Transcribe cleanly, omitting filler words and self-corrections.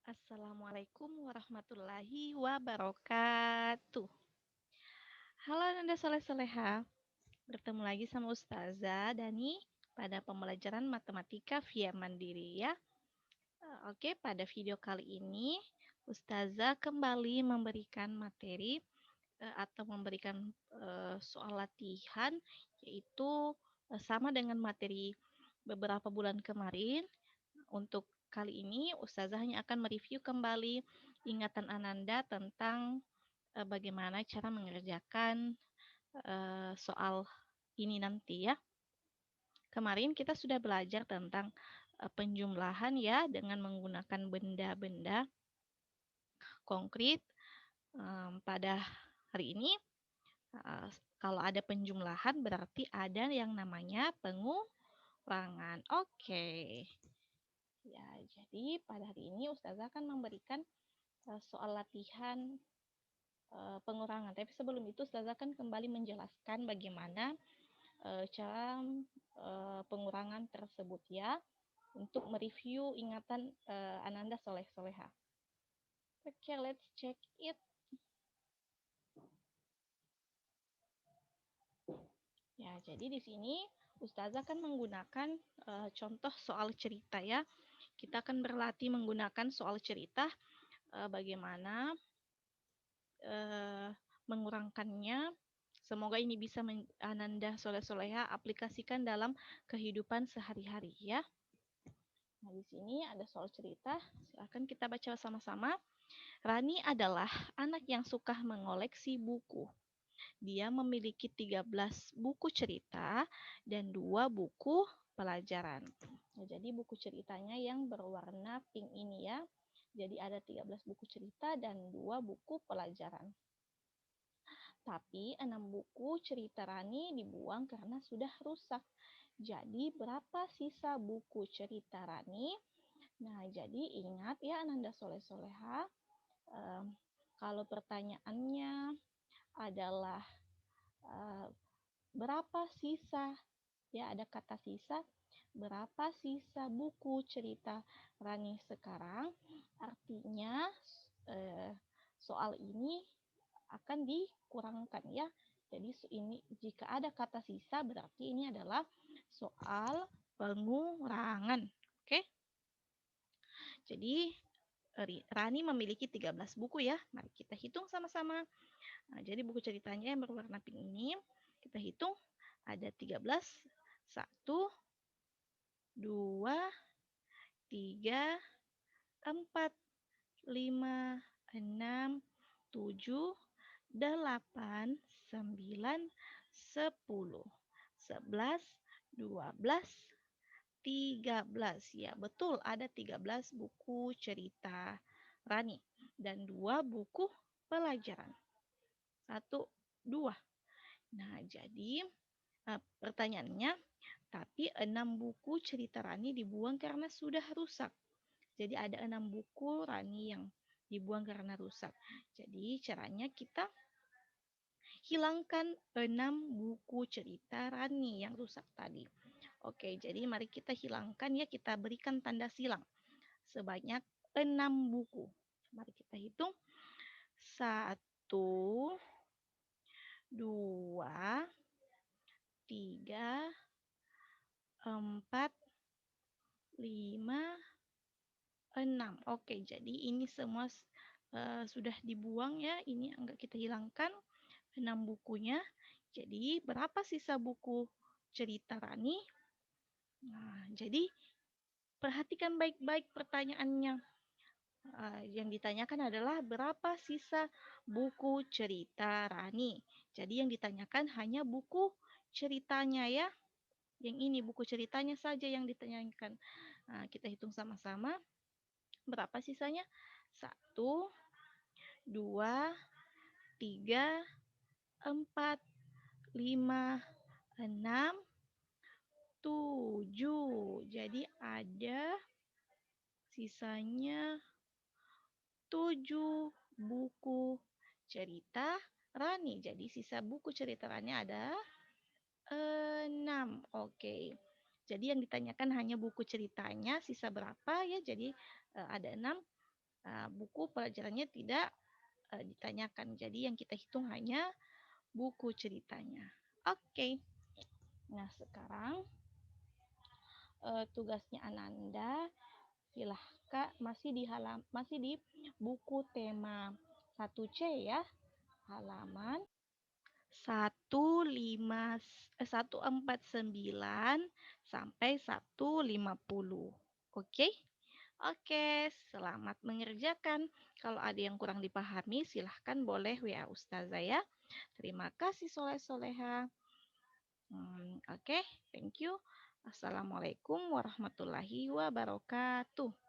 Assalamualaikum warahmatullahi wabarakatuh. Halo Nanda Soleh Soleha, bertemu lagi sama Ustazah Dani pada pembelajaran matematika via mandiri ya. Oke, pada video kali ini Ustazah kembali memberikan materi atau memberikan soal latihan yaitu sama dengan materi beberapa bulan kemarin. Untuk kali ini Ustazah hanya akan mereview kembali ingatan Ananda tentang bagaimana cara mengerjakan soal ini nanti ya. Kemarin kita sudah belajar tentang penjumlahan ya dengan menggunakan benda-benda konkret. Pada hari ini kalau ada penjumlahan berarti ada yang namanya pengurangan. Oke. Ya, jadi pada hari ini Ustazah akan memberikan soal latihan pengurangan. Tapi sebelum itu Ustazah akan kembali menjelaskan bagaimana cara pengurangan tersebut ya untuk mereview ingatan Ananda Soleh Soleha. Oke, let's check it. Ya, jadi di sini Ustazah akan menggunakan contoh soal cerita ya. Kita akan berlatih menggunakan soal cerita bagaimana mengurangkannya. Semoga ini bisa Ananda Soleh Soleha aplikasikan dalam kehidupan sehari-hari ya. Nah, di sini ada soal cerita. Silahkan kita baca sama-sama. Rani adalah anak yang suka mengoleksi buku. Dia memiliki 13 buku cerita dan 2 buku pelajaran. Nah, jadi buku ceritanya yang berwarna pink ini ya. Jadi ada 13 buku cerita dan 2 buku pelajaran. Tapi 6 buku cerita Rani dibuang karena sudah rusak. Jadi berapa sisa buku cerita Rani? Nah, jadi ingat ya Ananda Soleh Soleha, kalau pertanyaannya adalah berapa sisa, ya ada kata sisa, berapa sisa buku cerita Rani sekarang? Artinya soal ini akan dikurangkan ya. Jadi ini jika ada kata sisa berarti ini adalah soal pengurangan. Oke? Jadi Rani memiliki 13 buku ya. Mari kita hitung sama-sama. Nah, jadi buku ceritanya yang berwarna pink ini kita hitung ada 13. 1, 2, 3, 4, 5, 6, 7, 8, 9, 10, 11, 12, 13. Ya, betul ada 13 buku cerita Rani dan 2 buku pelajaran. 1, 2. Nah, jadi pertanyaannya, tapi 6 buku cerita Rani dibuang karena sudah rusak. Jadi ada 6 buku Rani yang dibuang karena rusak. Jadi caranya kita hilangkan 6 buku cerita Rani yang rusak tadi. Oke, jadi mari kita hilangkan ya, kita berikan tanda silang. Sebanyak 6 buku. Mari kita hitung. 1, 2, 3, 4, 5, 6. Oke, jadi ini semua sudah dibuang ya. Ini enggak kita hilangkan 6 bukunya. Jadi berapa sisa buku cerita Rani? Nah, jadi perhatikan baik-baik pertanyaannya. Yang ditanyakan adalah berapa sisa buku cerita Rani. Jadi yang ditanyakan hanya buku ceritanya ya. Yang ini buku ceritanya saja yang ditanyakan. Nah, kita hitung sama-sama. Berapa sisanya? 1, 2, 3, 4, 5, 6, 7. Jadi ada sisanya 7 buku cerita Rani. Jadi sisa buku cerita Rani ada 6. Oke. Jadi yang ditanyakan hanya buku ceritanya, sisa berapa ya? Jadi ada 6. buku pelajarannya tidak ditanyakan. Jadi yang kita hitung hanya buku ceritanya. Oke. Nah, sekarang tugasnya Ananda silahkan masih di buku tema 1C ya, halaman 149 sampai 150. Oke? Oke, selamat mengerjakan. Kalau ada yang kurang dipahami, silahkan boleh WA Ustazah ya. Terima kasih soleh-soleha. Oke, thank you. Assalamualaikum warahmatullahi wabarakatuh.